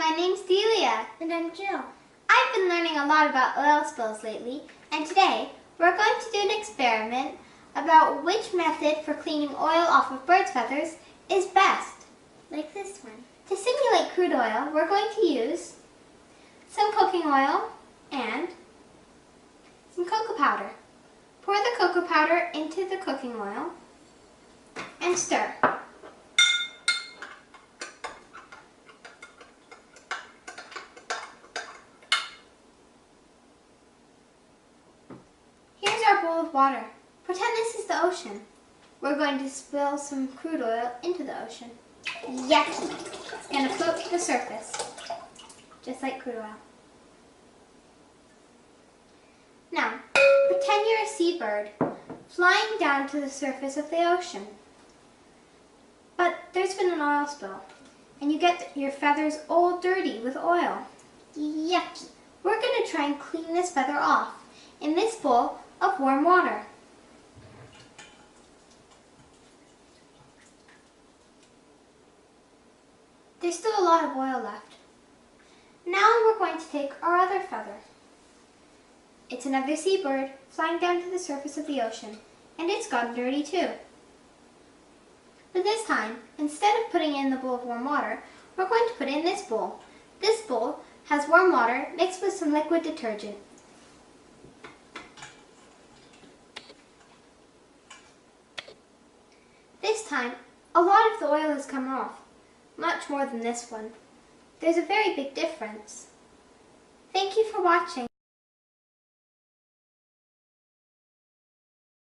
My name's Delia. And I'm Jill. I've been learning a lot about oil spills lately, and today we're going to do an experiment about which method for cleaning oil off of birds' feathers is best. Like this one. To simulate crude oil, we're going to use some cooking oil and some cocoa powder. Pour the cocoa powder into the cooking oil and stir. Here's our bowl of water. Pretend this is the ocean. We're going to spill some crude oil into the ocean. Yucky! It's going to float to the surface, just like crude oil. Now, pretend you're a seabird flying down to the surface of the ocean. But there's been an oil spill, and you get your feathers all dirty with oil. Yucky! We're going to try and clean this feather off in this bowl of warm water. There's still a lot of oil left. Now we're going to take our other feather. It's another seabird flying down to the surface of the ocean, and it's gotten dirty too. But this time, instead of putting it in the bowl of warm water, we're going to put it in this bowl. This bowl has warm water mixed with some liquid detergent. This time, a lot of the oil has come off, much more than this one. There's a very big difference. Thank you for watching.